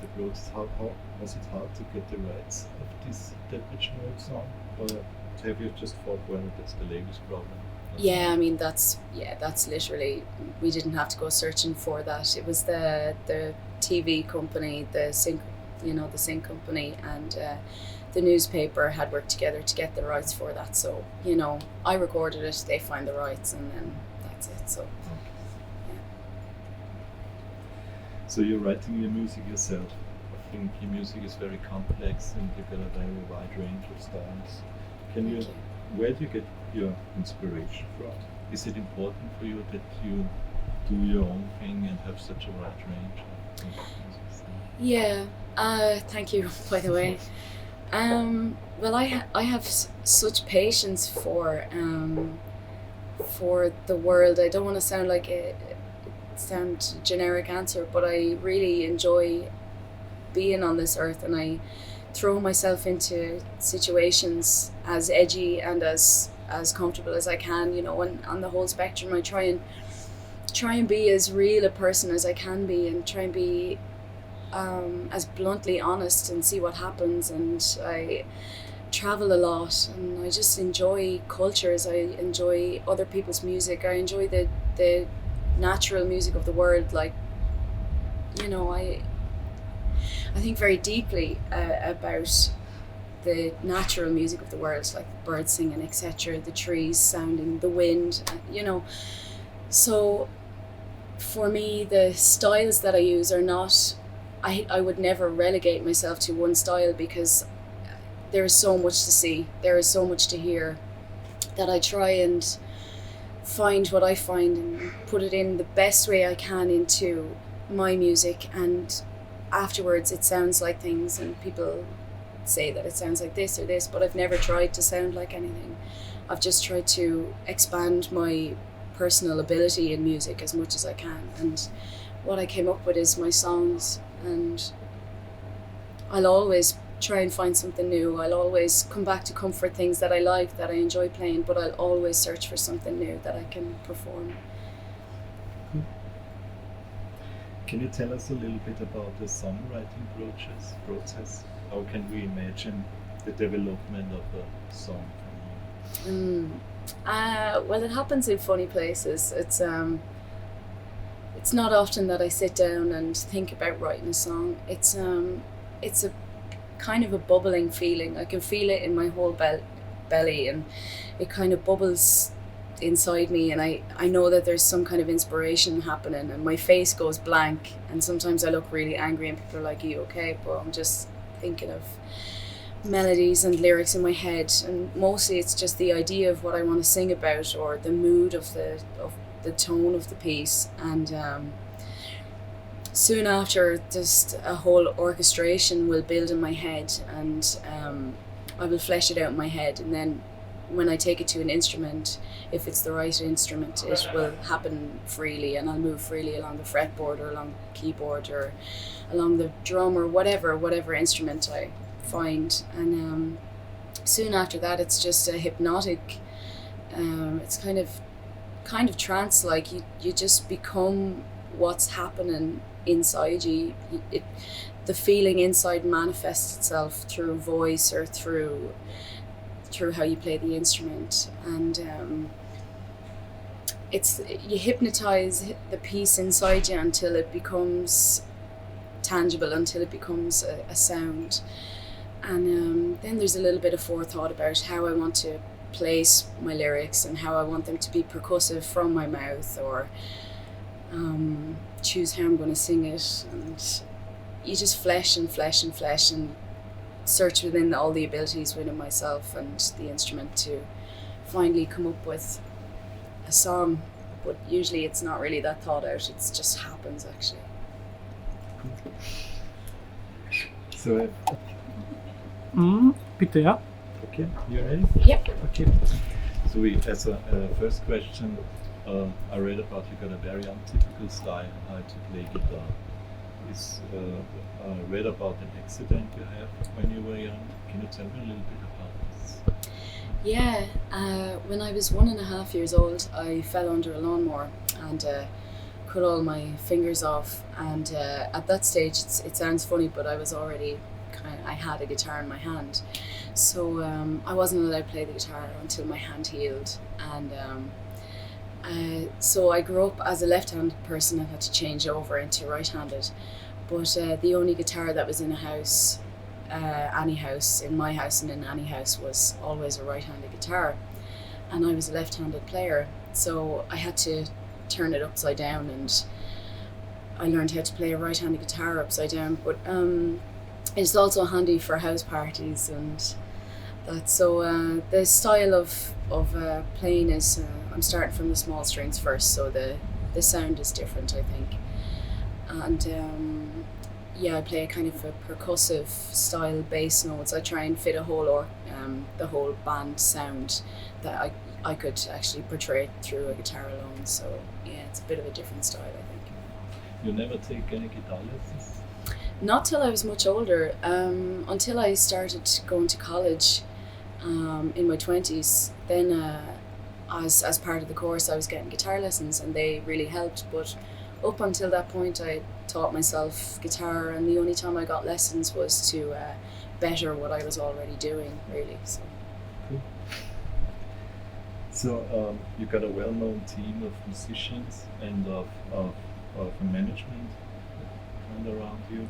the project, how was it hard to get the rights of this Depeche Mode song? Or have you just thought, well, that's the label's problem? Yeah, I mean that's literally, we didn't have to go searching for that. It was the TV company, the sync company, and the newspaper had worked together to get the rights for that. So I recorded it, they find the rights, and then that's it. So. So you're writing your music yourself. I think your music is very complex and you've got a very wide range of styles. Where do you get your inspiration from? Is it important for you that you do your own thing and have such a wide range? Yeah, thank you, by the way. Well, I have such patience for the world. I don't want to sound like a generic answer, but I really enjoy being on this earth, and I throw myself into situations as edgy and as comfortable as I can, and on the whole spectrum I try and be as real a person as I can be, and try and be as bluntly honest and see what happens. And I travel a lot, and I just enjoy cultures. I enjoy other people's music. I enjoy the natural music of the world. Like, I think very deeply about the natural music of the world, like birds singing, etc., the trees sounding, the wind, So for me, the styles that I use are not, I would never relegate myself to one style, because there is so much to see, there is so much to hear, that I try and find what I find and put it in the best way I can into my music, and afterwards it sounds like things, and people say that it sounds like this or this, but I've never tried to sound like anything. I've just tried to expand my personal ability in music as much as I can, and what I came up with is my songs, and I'll always try and find something new. I'll always come back to comfort things that I like, that I enjoy playing, but I'll always search for something new that I can perform. Can you tell us a little bit about the songwriting process? How can we imagine the development of a song from you? Well, it happens in funny places. It's not often that I sit down and think about writing a song. It's a kind of a bubbling feeling. I can feel it in my whole belly, and it kind of bubbles inside me, and I know that there's some kind of inspiration happening, and my face goes blank, and sometimes I look really angry and people are like, "Are you okay?" But I'm just thinking of melodies and lyrics in my head, and mostly it's just the idea of what I want to sing about, or the mood of the tone of the piece, and soon after, just a whole orchestration will build in my head, and I will flesh it out in my head, and then when I take it to an instrument, if it's the right instrument, it will happen freely, and I'll move freely along the fretboard or along the keyboard or along the drum or whatever instrument I find. And soon after that, it's just a hypnotic, it's kind of trance-like. You just become what's happening inside you. The feeling inside manifests itself through voice or through how you play the instrument, and you hypnotize the piece inside you until it becomes tangible, until it becomes a sound. And then there's a little bit of forethought about how I want to place my lyrics and how I want them to be percussive from my mouth, or choose how I'm going to sing it. And you just flesh and search within all the abilities within myself and the instrument to finally come up with a song. But usually it's not really that thought out, it just happens actually. So Bitte, ja. Okay, you ready? Yep. Okay. So as a first question, I read about you got a very untypical style how to play guitar. I read about an accident you had when you were young. Can you tell me a little bit about this? Yeah, when I was 1.5 years old, I fell under a lawnmower, and cut all my fingers off, and at that stage it sounds funny, but I was already I had a guitar in my hand, so I wasn't allowed to play the guitar until my hand healed, and so I grew up as a left-handed person and had to change over into right-handed, but the only guitar that was in a house, any house, in my house and in any house, was always a right-handed guitar, and I was a left-handed player, so I had to turn it upside down, and I learned how to play a right-handed guitar upside down, but it's also handy for house parties and that. So the style of playing is I'm starting from the small strings first, so the sound is different, I think, and I play a kind of a percussive style bass notes. I try and fit the whole band sound that I could actually portray through a guitar alone. So yeah, it's a bit of a different style, I think. You never take any guitar lessons? Not till I was much older. Until I started going to college in my 20s. Then as part of the course I was getting guitar lessons, and they really helped. But up until that point I taught myself guitar, and the only time I got lessons was to better what I was already doing, really. So. Cool. So you got a well-known team of musicians and of a management around you.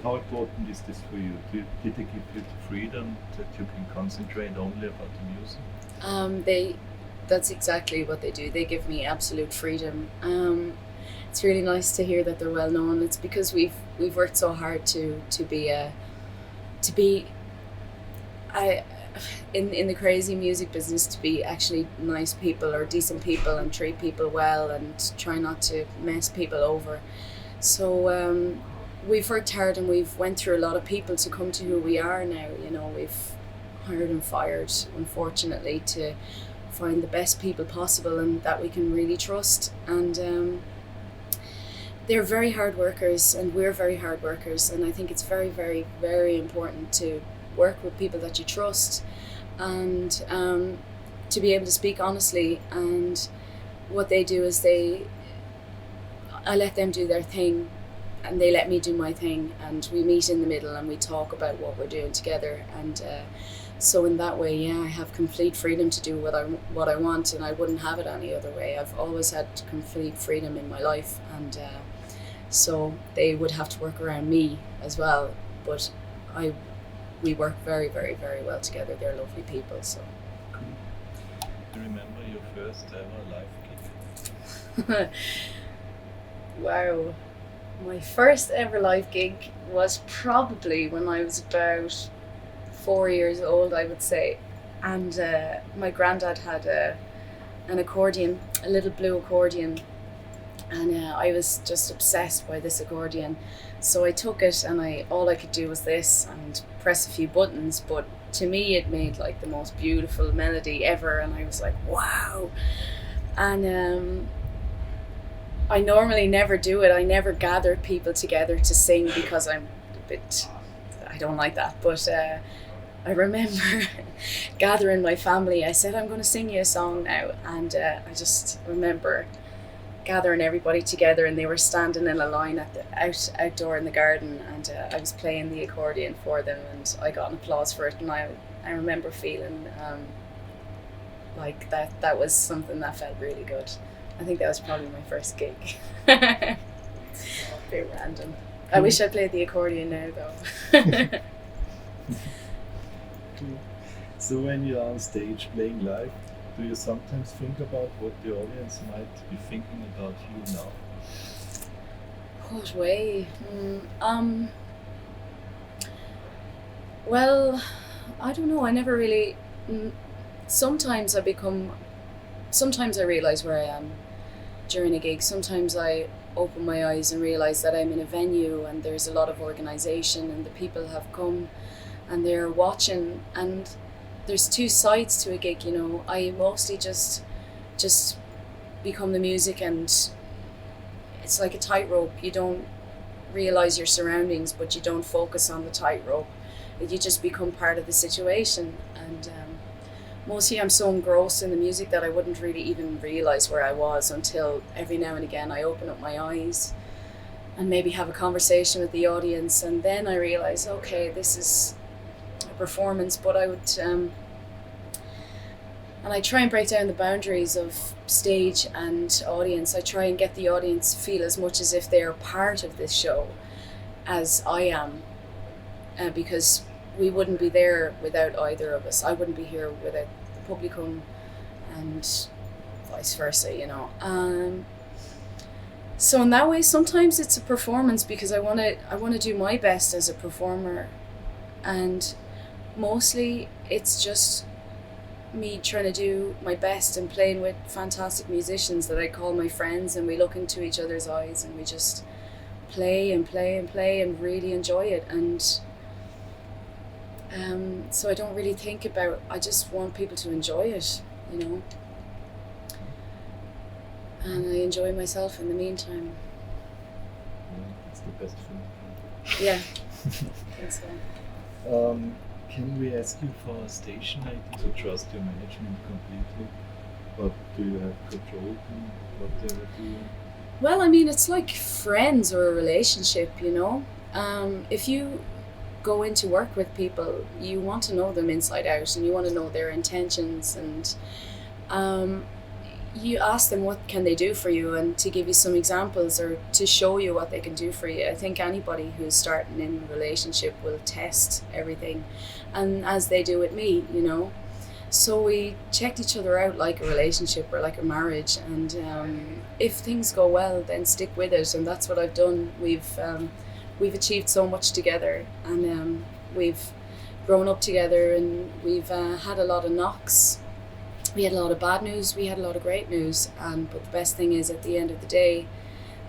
How important is this for you? Did they give you the freedom that you can concentrate only about the music? That's exactly what they do. They give me absolute freedom. It's really nice to hear that they're well known. It's because we've worked so hard to be in the crazy music business, to be actually nice people or decent people and treat people well and try not to mess people over. So we've worked hard, and we've went through a lot of people to come to who we are now. You know, we've hired and fired, unfortunately, to find the best people possible and that we can really trust. And they're very hard workers, and we're very hard workers, and I think it's very, very, very important to work with people that you trust, and to be able to speak honestly. And what they do is I let them do their thing, and they let me do my thing, and we meet in the middle and we talk about what we're doing together. And so in that way, yeah, I have complete freedom to do what I want, and I wouldn't have it any other way. I've always had complete freedom in my life, and so they would have to work around me as well. But we work very, very, very well together. They're lovely people. So. Cool. Do you remember your first ever live gig? Wow. My first ever live gig was probably when I was about 4 years old, I would say. And my granddad had an accordion, a little blue accordion. And I was just obsessed by this accordion. So I took it, and all I could do was this and press a few buttons. But to me, it made like the most beautiful melody ever. And I was like, wow. And I normally never do it. I never gather people together to sing because I don't like that. But I remember gathering my family. I said, I'm going to sing you a song now. And I just remember gathering everybody together, and they were standing in a line at the outdoor in the garden, and I was playing the accordion for them, and I got an applause for it. And I remember feeling like that was something that felt really good. I think that was probably my first gig. A bit random. I wish I played the accordion now, though. So when you're on stage playing live, do you sometimes think about what the audience might be thinking about you now? What way? Well, I don't know. I never really. Sometimes I realise where I am during a gig. Sometimes I open my eyes and realise that I'm in a venue and there's a lot of organisation and the people have come and they're watching, and there's two sides to a gig, you know. I mostly just become the music, and it's like a tightrope. You don't realise your surroundings, but you don't focus on the tightrope. You just become part of the situation. And mostly I'm so engrossed in the music that I wouldn't really even realize where I was until every now and again I open up my eyes and maybe have a conversation with the audience, and then I realize, okay, this is a performance. But I would and I try and break down the boundaries of stage and audience. I try and get the audience to feel as much as if they're part of this show as I am, because we wouldn't be there without either of us. I wouldn't be here without the publicum, and vice versa, you know. So in that way, sometimes it's a performance because I want to do my best as a performer, and mostly it's just me trying to do my best and playing with fantastic musicians that I call my friends, and we look into each other's eyes and we just play and play and play and really enjoy it. And so I don't really think about, I just want people to enjoy it, you know, and I enjoy myself in the meantime. Yeah, that's the best thing. Yeah, I think so. Can we ask you for a station ID to trust your management completely? Or do you have control in what they are doing? Well, I mean, it's like friends or a relationship, you know. If you go into work with people, you want to know them inside out, and you want to know their intentions, and you ask them what can they do for you, and to give you some examples or to show you what they can do for you. I think anybody who's starting in a relationship will test everything, and as they do with me, you know. So we checked each other out like a relationship or like a marriage, and if things go well, then stick with it, and that's what I've done. We've achieved so much together, and we've grown up together, and we've had a lot of knocks. We had a lot of bad news, we had a lot of great news, but the best thing is at the end of the day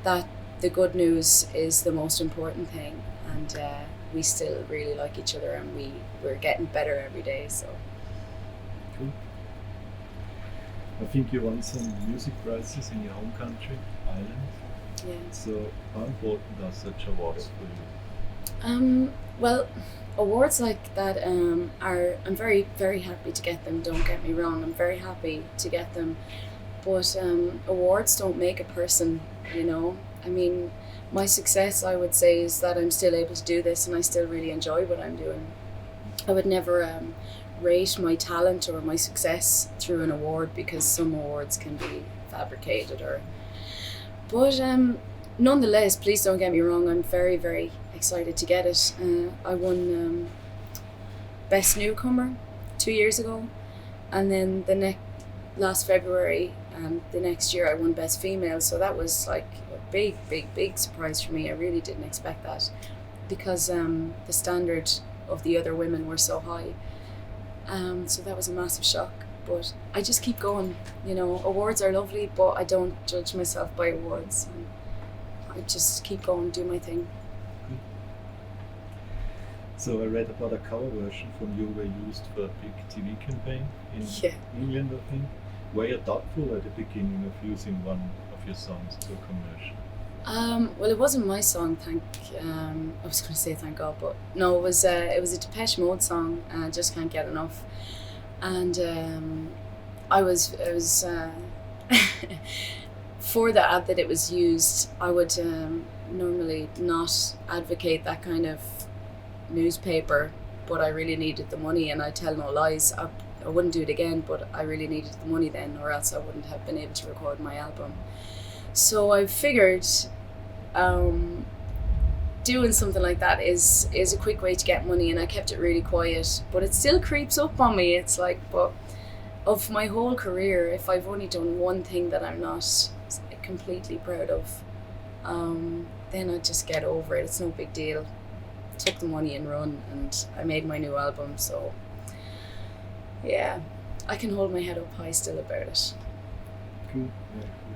that the good news is the most important thing, and we still really like each other, and we're getting better every day. So cool. I think you won some music prizes in your home country, Ireland. yeah. So how important are such awards for you? Well, awards like that are, I'm very, very happy to get them, don't get me wrong, I'm very happy to get them, but awards don't make a person, you know. I mean, my success, I would say, is that I'm still able to do this and I still really enjoy what I'm doing. I would never rate my talent or my success through an award, because some awards can be fabricated, but nonetheless, please don't get me wrong, I'm very, very excited to get it. I won Best Newcomer 2 years ago, and then last February, the next year I won Best Female, so that was like a big, big, big surprise for me. I really didn't expect that, because the standard of the other women were so high. So that was a massive shock, but I just keep going, you know. Awards are lovely, but I don't judge myself by awards. I just keep going, do my thing. So I read about a cover version from you were used for a big TV campaign in England, I think. Were you thoughtful at the beginning of using one of your songs to a commercial? Well, it wasn't my song, I was going to say thank God, but no, it was a Depeche Mode song, Just Can't Get Enough. And I was for the ad that it was used, I would normally not advocate that kind of newspaper, but I really needed the money, and I tell no lies. I wouldn't do it again, but I really needed the money then, or else I wouldn't have been able to record my album. So I figured doing something like that is a quick way to get money, and I kept it really quiet, but it still creeps up on me. It's like, but of my whole career, if I've only done one thing that I'm not completely proud of, then I just get over it. It's no big deal. Took the money and run, and I made my new album, so yeah, I can hold my head up high still about it. Cool. Yeah, cool.